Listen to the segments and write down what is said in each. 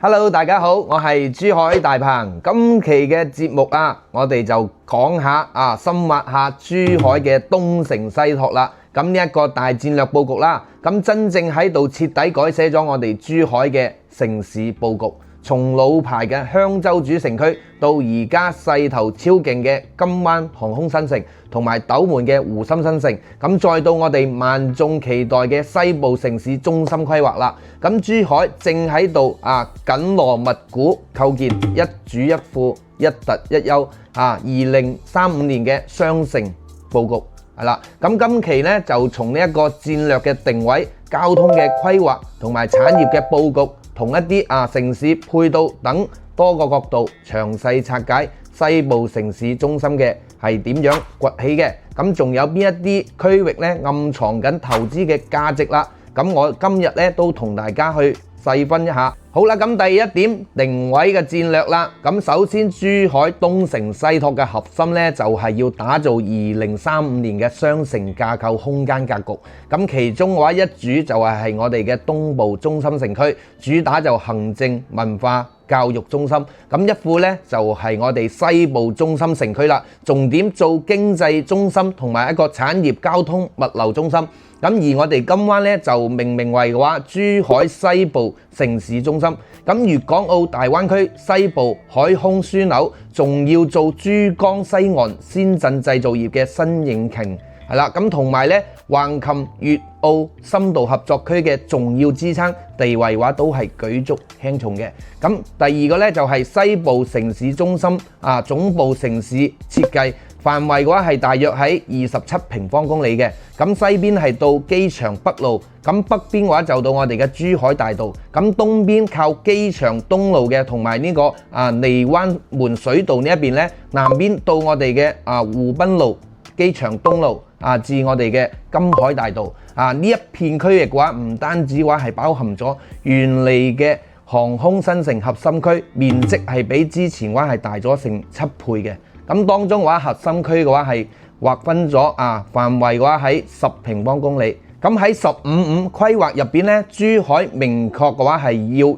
Hello， 大家好，我係珠海大鵬。今期嘅節目我哋就講下深挖下珠海嘅東成西拓啦。咁呢一個大戰略佈局啦，咁真正喺度徹底改寫咗我哋珠海嘅城市佈局。從老牌嘅香洲主城區到而家勢頭超勁嘅金灣航空新城同埋斗門嘅湖心新城，咁再到我哋萬眾期待嘅西部城市中心規劃啦。咁珠海正喺度緊鑼密鼓構建一主一副一突一優2035年嘅雙城佈局係啦。咁今期呢就從呢一個戰略嘅定位、交通嘅規劃同埋產業嘅佈局，同一啲城市配套等多個角度詳細拆解西部城市中心嘅係點樣崛起嘅，咁仲有邊一啲區域呢暗藏緊投資嘅價值啦。咁我今日呢都同大家去細分一下。好啦，咁第一點定位嘅戰略啦。咁首先珠海東成西拓嘅核心呢，就係要打造2035年嘅雙城架構空間格局。咁其中嘅話一主就係我哋嘅東部中心城區，主打就行政文化教育中心。咁一副呢，就係我哋西部中心城區啦，重點做經濟中心同埋一個產業交通物流中心。咁而我哋金灣呢，就命名為嘅話珠海西部城市中心。咁粵港澳大灣區西部海空樞紐，仲要做珠江西岸先進製造業嘅新引擎係啦。咁同埋呢橫琴粵澳深度合作區嘅重要支撐地位嘅話，都係舉足輕重嘅。咁第二個呢，就係西部城市中心總部城市設計。範圍嘅話係大約喺27平方公里嘅，咁西邊係到機場北路，咁北邊嘅話就到我哋嘅珠海大道，咁東邊靠機場東路嘅同埋呢個荔灣門水道呢一邊呢，南邊到我哋嘅湖濱路、機場東路至我哋嘅金海大道呢一片區域嘅話，唔單止嘅話係包含咗原嚟嘅航空新城核心區，面積係比之前嘅話係大咗成7倍嘅。咁當中嘅話，核心區嘅話係劃分咗範圍嘅話喺10平方公里。咁喺15規劃入邊呢，珠海明確嘅話係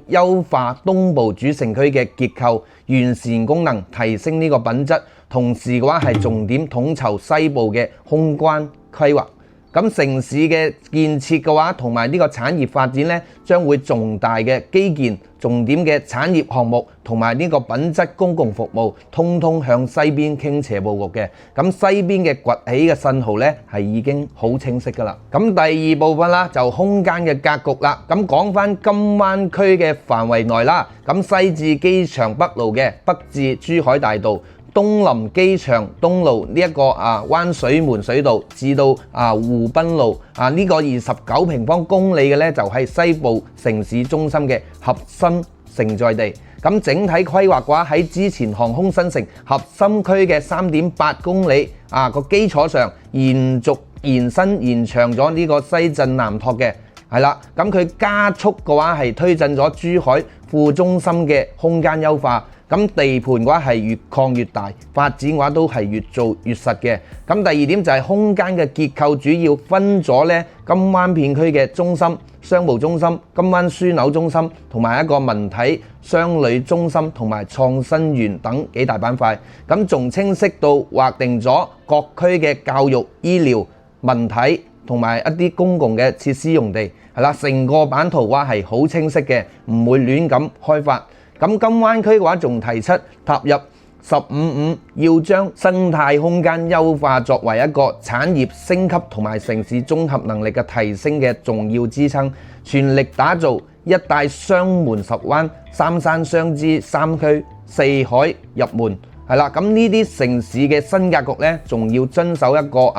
要優化東部主城區嘅結構，完善功能，提升呢個品質。同時嘅話係重點統籌西部嘅空關規劃。咁城市嘅建設嘅話，同埋呢個產業發展呢，將會重大嘅基建、重點嘅產業項目同埋呢個品質公共服務，通通向西邊傾斜佈局嘅。咁西邊嘅崛起嘅信號呢，係已經好清晰㗎啦。咁第二部分啦，就空間嘅格局啦。咁講返金灣區嘅範圍內啦，咁西至機場北路嘅，北至珠海大道，東臨機場東路呢一個灣水門水道，至到湖濱路呢個29平方公里嘅呢，就係西部城市中心嘅核心承載地。咁整體規劃嘅話，喺之前航空新城核心區嘅3.8公里個基礎上，延伸延長咗呢個西進南拓嘅係啦。咁佢加速嘅話係推進咗珠海副中心嘅空間優化。咁地盤嘅話係越擴越大，發展嘅話都係越做越實嘅。咁第二點就係空間嘅結構，主要分咗呢金灣片區嘅中心、商務中心、金灣樞紐中心同埋一個文體商旅中心同埋創新園等幾大板塊。咁仲清晰到劃定咗各區嘅教育、醫療、文體同埋一啲公共嘅設施用地係啦。成個版圖話係好清晰嘅，唔會亂咁開發。咁金灣區嘅話，仲提出踏入15要將生態空間優化作為一個產業升級同埋城市綜合能力嘅提升嘅重要支撐，全力打造一帶雙門十灣、三山雙支、三區四海入門係啦。咁呢啲城市嘅新格局呢，仲要遵守一個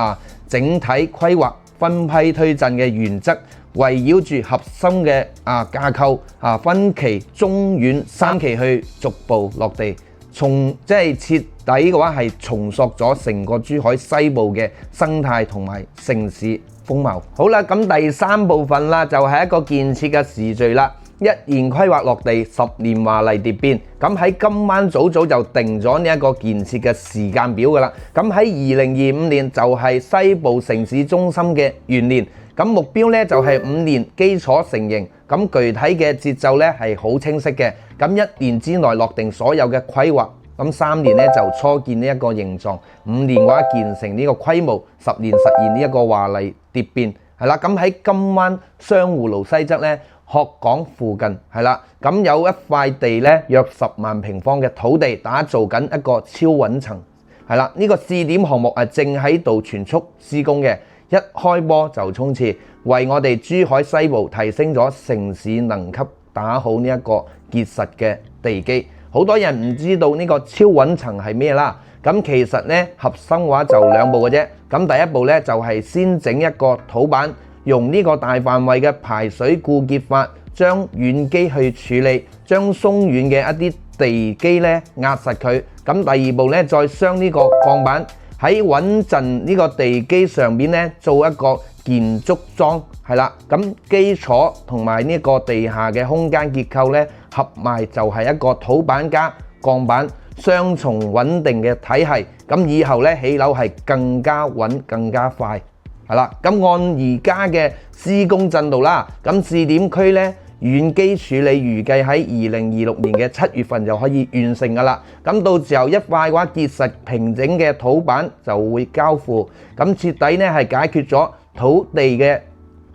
整體規劃分批推進嘅原則。圍繞住核心嘅架構分期、中、遠3期去逐步落地，即係徹底嘅話係重塑咗成個珠海西部嘅生態同埋城市風貌。好啦，咁第3部分啦，就係一個建設嘅時序啦。一言規劃落地，10年華麗蝶變。咁喺金灣早就定咗呢一個建設嘅時間表㗎啦。咁喺2025年就係西部城市中心嘅元年。咁目標呢就係5年基礎成型，咁具體嘅節奏咧係好清晰嘅。咁1年之內落定所有嘅規劃，咁3年咧就初見呢一個形狀，5年嘅話建成呢個規模，10年實現呢一個華麗蝶變，係啦。咁喺金灣雙湖路西側咧，鶴港附近係啦，咁有一塊地咧約10萬平方嘅土地，打造緊一個超穩層，係啦。呢個試點項目係正喺度全速施工嘅，一開波就衝刺，為我哋珠海西部提升咗城市能級，打好呢一個結實嘅地基。好多人唔知道呢個超穩層係咩啦，咁其實呢核心嘅話就2步嘅啫。咁第一步呢，就係先整一個土板，用呢個大範圍嘅排水固結法將軟基去處理，將鬆軟嘅一啲地基呢壓實佢。咁第二步呢，再將呢個鋼板喺穩陣呢個地基上邊呢做一個建築樁，係啦。咁基礎同埋呢個地下嘅空間結構呢，合埋就係一個土板加鋼板雙重穩定嘅體系。咁以後呢，起樓係更加穩更加快，係啦。咁按而家嘅施工進度啦，咁試點區呢，軟基處理預計喺2026年嘅7月份就可以完成㗎啦。咁到時候一塊嘅話結實平整嘅土板就會交付，咁徹底呢係解決咗土地嘅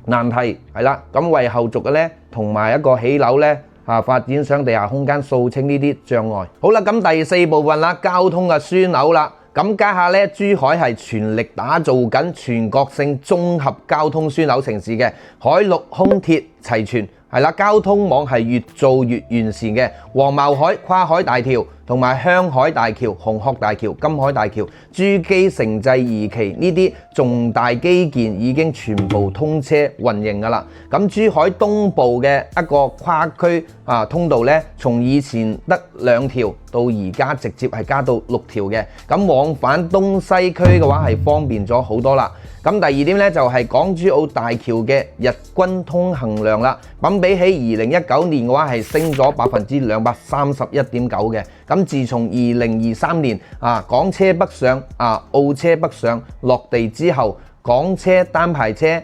難題，係啦。咁為後續嘅呢，同埋一個起樓呢，發展商地下空間掃清呢啲障礙。好啦，咁第4部分啦，交通嘅樞紐啦。咁家下呢，珠海係全力打造緊全國性綜合交通樞紐城市嘅，海陸空鐵齊全。係啦，交通網係越做越完善嘅，黃茅海跨海大橋同埋香海大橋、紅鶴大橋、金海大橋、珠璣城際二期呢啲重大基建已經全部通車運營㗎啦。咁珠海東部嘅一個跨區通道呢，從以前得2條到而家直接係加到6條嘅，咁往返東西區嘅話係方便咗好多啦。咁第2點呢，就係港珠澳大橋嘅日均通行量啦，咁比起2019年嘅話係升咗231.9%嘅。咁自從2023年港車北上澳車北上落地之後，港車單牌車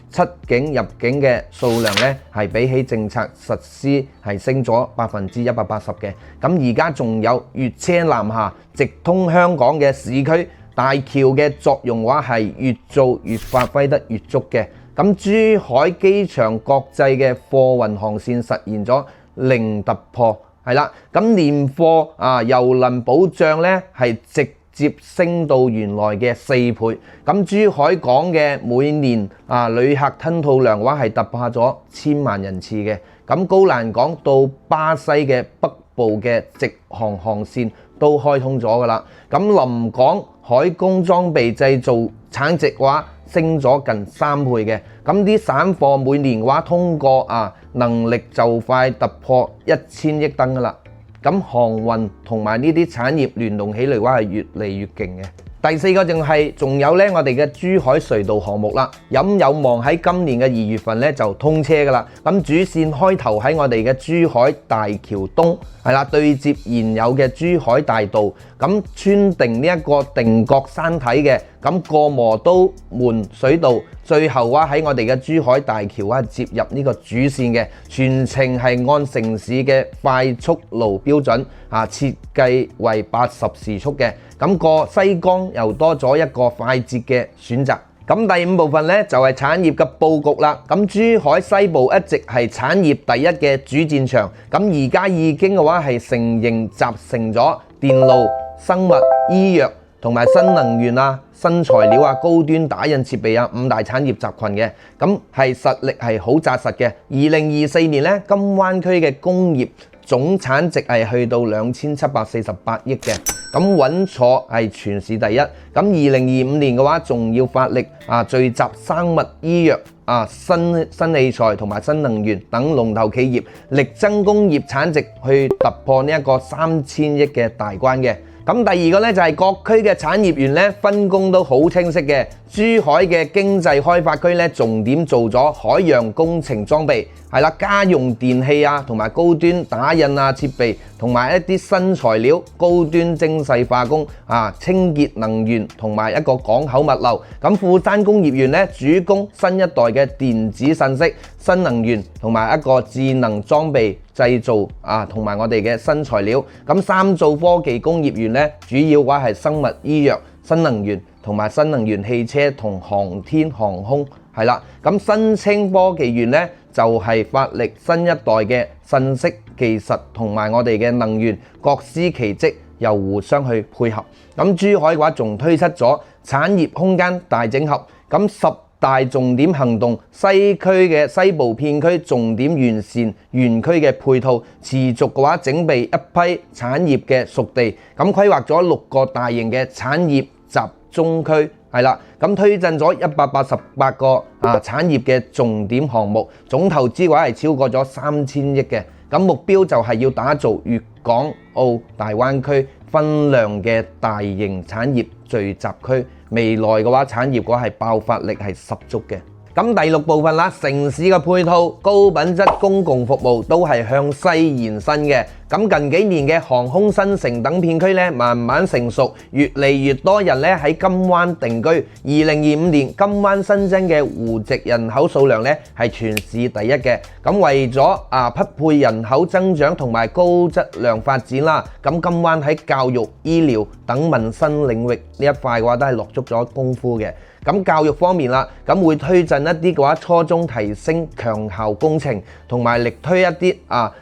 出境入境嘅數量呢，係比起政策實施係升咗180%嘅。咁而家仲有粵車南下直通香港嘅市區大橋嘅作用話係越做越發揮得越足嘅。咁珠海機場國際嘅貨運航線實現咗零突破，係啦。咁年貨郵輪保障呢係直接升到原來嘅4倍。咁珠海港嘅每年旅客吞吐量嘅話係突破咗1000萬人次嘅。咁高欄港到巴西嘅北部嘅直航航線都開通咗㗎啦。咁臨港海工裝備製造產值嘅話升咗近3倍嘅。咁啲散貨每年嘅話通過能力就快突破1000億噸㗎啦。咁航運同埋呢啲產業聯動起嚟嘅話係越嚟越勁嘅。第4個仲有呢，我哋嘅珠海隧道項目啦，有望喺今年嘅2月份呢就通車㗎啦。咁主線開頭喺我哋嘅珠海大橋東，係啦，對接現有嘅珠海大道，咁穿定呢一個定角山體嘅，咁過磨都門水道，最後喺我哋嘅珠海大橋接入呢個主線嘅，全程係按城市嘅快速路標準設計為80時速嘅。咁過西江又多咗一個快捷嘅選擇。咁第5部分呢，就係產業嘅佈局啦。咁珠海西部一直係產業第一嘅主戰場，咁而家已經嘅話係成型集成咗電路、生物、醫藥同埋新能源新材料高端打印設備5大產業集群嘅，咁係實力係好紮實嘅。2024年呢，金灣區嘅工業總產值係去到2748億嘅，咁穩坐係全市第一。咁2025年嘅話，仲要發力聚集生物醫藥、新器材同埋新能源等龍頭企業，力爭工業產值去突破呢一個3000億嘅大關嘅。咁第2個呢，就係各區嘅產業園呢，分工都好清晰嘅。珠海嘅經濟開發區呢，重點做咗海洋工程裝備，係啦，家用電器同埋高端打印設備，同埋一啲新材料、高端精細化工清潔能源同埋一個港口物流。咁富山工業園呢，主攻新一代嘅電子信息、新能源同埋一個智能裝備製造同埋我哋嘅新材料。咁三造科技工業園咧，主要嘅話係生物醫藥、新能源同埋新能源汽車同航天航空係啦。咁新青科技園咧就係發力新一代嘅信息技術同埋我哋嘅能源各司其職，又互相去配合。咁珠海嘅話仲推出咗產業空間大整合，咁10大重點行動，西區嘅西部片區重點完善園區嘅配套，持續嘅話整備一批產業嘅熟地，咁規劃咗6個大型嘅產業集中區，係啦，咁推進咗188個產業嘅重點項目，總投資嘅話係超過咗3000億嘅，咁目標就係要打造粵港澳大灣區分量嘅大型產業聚集區，未來嘅話產業嘅話係爆發力係十足嘅。咁第6部分啦，城市嘅配套、高品質公共服務都係向西延伸嘅。咁近幾年嘅航空新城等片區咧，慢慢成熟，越嚟越多人咧喺金灣定居。2025年金灣新增嘅戶籍人口數量咧係全市第一嘅。咁為咗匹配人口增長同埋高質量發展啦，咁金灣喺教育、醫療等民生領域呢一塊嘅話都係落足咗功夫嘅。咁教育方面啦，咁會推進一啲嘅話初中提升強校工程，同埋力推一啲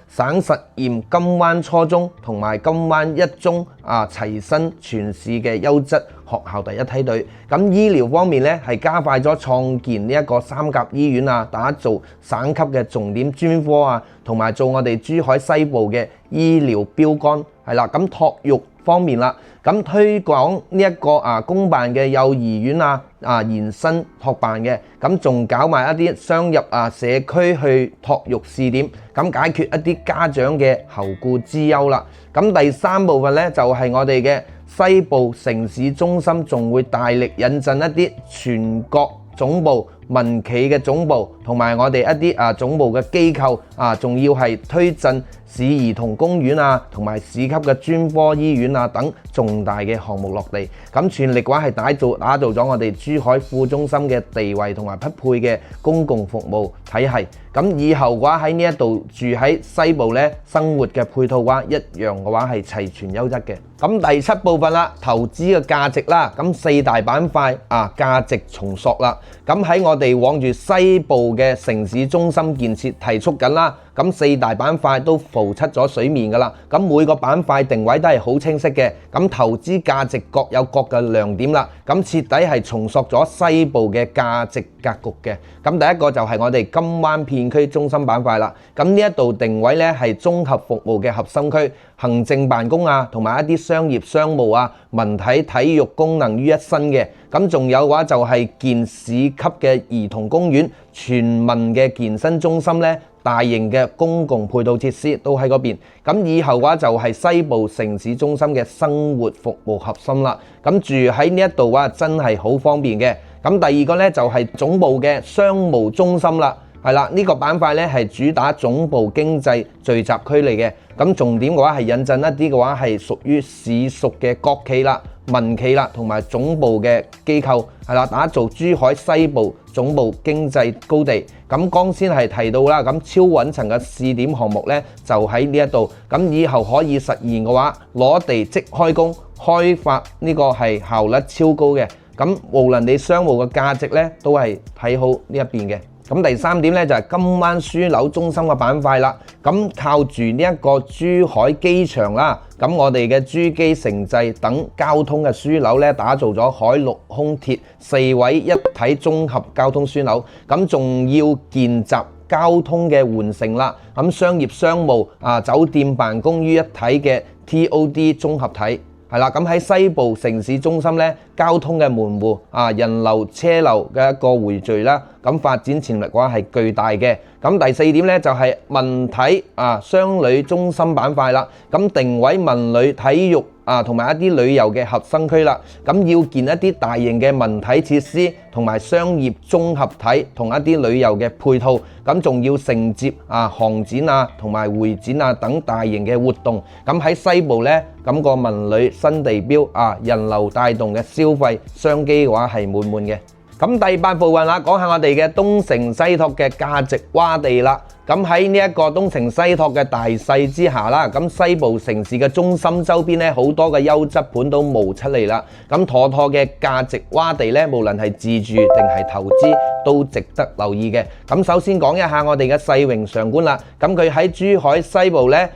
省實驗金灣初中同埋金灣一中齊新全市嘅優質學校第一梯隊。咁醫療方面咧係加快咗創建呢一個3甲醫院打造省級嘅重點專科同埋做我哋珠海西部嘅醫療標杆，係啦。咁托育方面啦，咁推廣呢一個公辦嘅幼兒園延伸托辦嘅，咁仲搞埋一啲雙入社區去托育試點，咁解決一啲家長嘅後顧之憂啦。咁第3部分咧就係我哋嘅西部城市中心，仲會大力引進一啲全國總部、民企嘅總部同埋我哋一啲總部嘅機構仲要係推進市兒童公園同埋市級嘅專科醫院等重大嘅項目落地，咁全力嘅話係打造咗我哋珠海副中心嘅地位同埋匹配嘅公共服務體系。咁以後嘅話喺呢一度住喺西部咧，生活嘅配套嘅話一樣嘅話係齊全優質嘅。咁第7部分啦，投資嘅價值啦，咁4大板塊價值重塑啦。咁喺我哋往住西部嘅城市中心建設提速緊啦，咁4大板塊都浮出咗水面噶啦。咁每個板塊定位都係好清晰嘅，咁投資價值各有各嘅亮點啦。咁徹底係重塑咗西部嘅價值格局嘅。咁第一個就係我哋金灣片區中心板塊啦。咁呢一度定位咧係綜合服務嘅核心區，行政辦公同埋一啲商業商務文體體育功能於一身嘅。咁仲有嘅話就係建市級嘅兒童公園、全民嘅健身中心咧，大型嘅公共配套設施都喺嗰邊。咁以後嘅話就係西部城市中心嘅生活服務核心啦。咁住喺呢一度嘅話真係好方便嘅。咁第2個咧就係總部嘅商務中心啦。係啦，呢個板塊咧係主打總部經濟聚集區嚟嘅。咁重點嘅話係引進一啲嘅話係屬於市屬嘅國企啦、民企啦同埋總部嘅機構，係啦，打造珠海西部總部經濟高地。咁剛先係提到啦，咁超穩層嘅試點項目咧就喺呢一度。咁以後可以實現嘅話，攞地即開工，開發呢個係效率超高嘅。咁無論你商務嘅價值咧，都係睇好呢一邊嘅。咁第3點咧就係金灣樞紐中心嘅板塊啦。咁靠住呢一個珠海機場啦，咁我哋嘅珠璣城際等交通嘅樞紐咧，打造咗海陸空鐵4位一體綜合交通樞紐。咁仲要建集交通嘅換乘啦，咁商業商務酒店辦公於一體嘅 TOD 綜合體。係啦，咁喺西部城市中心咧，交通嘅門戶人流車流嘅一個匯聚啦，咁發展潛力嘅話係巨大嘅。咁第4點咧就係文體商旅中心板塊啦，咁定位文旅體育同埋一啲旅遊嘅核心區啦，咁要建一啲大型嘅文體設施同埋商業綜合體同一啲旅遊嘅配套，咁仲要承接航展同埋會展等大型嘅活動。咁喺西部咧，咁個文旅新地標人流帶動嘅消費商機嘅話係滿滿嘅。咁第8部分啦，講下我哋嘅東城西拓嘅價值窪地啦。咁喺呢一個東城西拓嘅大勢之下啦，咁西部城市嘅中心周邊咧，好多嘅優質盤都冒出嚟啦。咁妥妥嘅價值窪地咧，無論係自住定係投資都值得留意嘅。咁首先講一下我哋嘅世榮上館啦。咁佢喺珠海西部咧，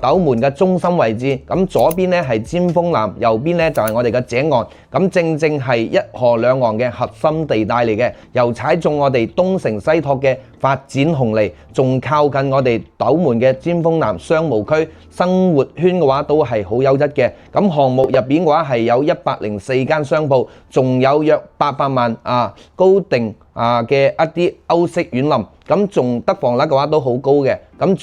斗門嘅中心位置。咁左邊咧係尖峰南，右邊咧就係我哋嘅井岸。咁正正係一河兩岸嘅核心地帶嚟嘅，又踩中我哋東城西拓嘅發展紅利，仲靠近我哋斗門嘅尖峰南商務區，生活圈嘅話都係好優質嘅。咁項目入邊嘅話係有104間商鋪，仲有約800萬高定嘅一啲歐式園林，咁仲得房率嘅話都好高嘅。咁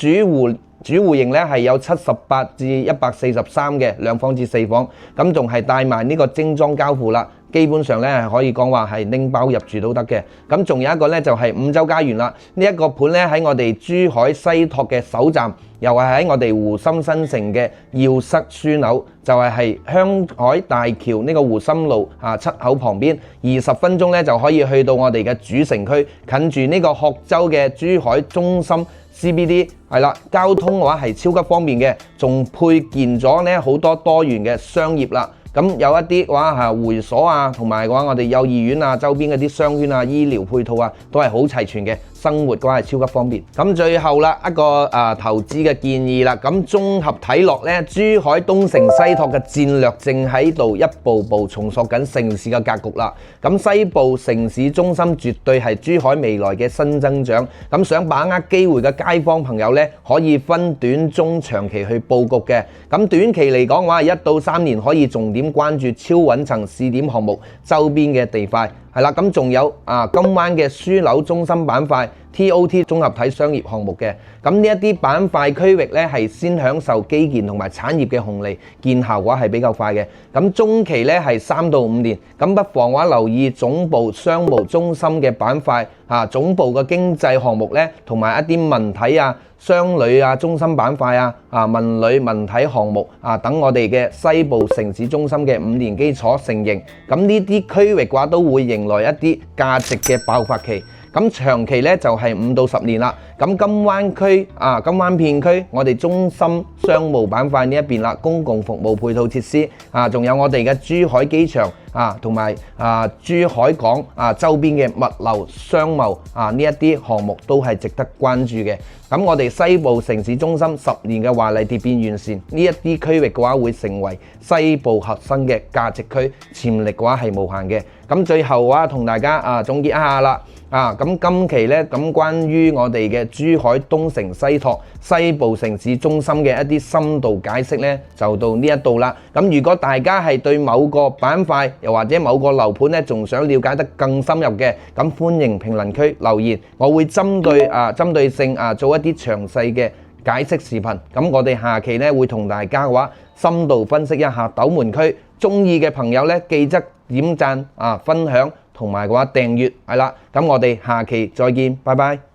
主戶型咧係有78至143嘅兩房至4房，咁仲係帶埋呢個精裝交付啦。基本上咧係可以講話係拎包入住都得嘅。咁仲有一個咧就係五洲家園啦。呢一個盤咧喺我哋珠海西拓嘅首站，又係喺我哋湖心新城嘅耀室樞紐，就係香海大橋呢個湖心路7口旁邊，20分鐘咧就可以去到我哋嘅主城區，近住呢個鶴洲嘅珠海中心 CBD 係啦，交通嘅話係超級方便嘅，仲配建咗咧好多元嘅商業啦。咁有一啲嘅話會所同埋嘅話我哋幼兒園周邊嗰啲商圈醫療配套都係好齊全嘅，生活嘅話係超級方便。咁最後啦一個投資嘅建議啦，咁綜合睇落咧，珠海東城西拓嘅戰略正喺度一步步重塑緊城市嘅格局啦。咁西部城市中心絕對係珠海未來嘅新增長。咁想把握機會嘅街坊朋友咧，可以分短中長期去佈局嘅。咁短期嚟講嘅話，1到3年可以重點關注超穩層試點項目周邊嘅地塊，係啦，咁仲有金灣嘅樞紐中心板塊 TOT 綜合體商業項目嘅。咁呢一啲板塊區域咧係先享受基建同埋產業嘅紅利，見效嘅話係比較快嘅。咁中期咧係3到5年，咁不妨話留意總部商務中心嘅板塊總部嘅經濟項目咧，同埋一啲文體商旅中心板塊文旅文體項目等我哋嘅西部城市中心嘅5年基礎成型，咁呢啲區域嘅話都會迎來一啲價值嘅爆發期。咁長期咧就係5到10年啦。咁金灣區金灣片區，我哋中心商務板塊呢一邊啦，公共服務配套設施仲有我哋嘅珠海機場同埋珠海港周邊嘅物流商貿呢一啲項目都係值得關注嘅。咁我哋西部城市中心10年嘅華麗蝶變完善，呢一啲區域嘅話會成為西部核心嘅價值區，潛力嘅話係無限嘅。咁最後嘅話同大家總結一下啦。咁今期咧咁關於我哋嘅珠海東城西拓西部城市中心嘅一啲深度解釋咧，就到呢一度啦。咁如果大家係對某個板塊又或者某個樓盤咧，仲想了解得更深入嘅，咁歡迎評論區留言，我會針對性做一啲詳細嘅解釋視頻。咁我哋下期咧會同大家嘅話深度分析一下斗門區，中意嘅朋友咧記得點讚分享同埋嘅話訂閱係啦。咁我哋下期再見，拜拜。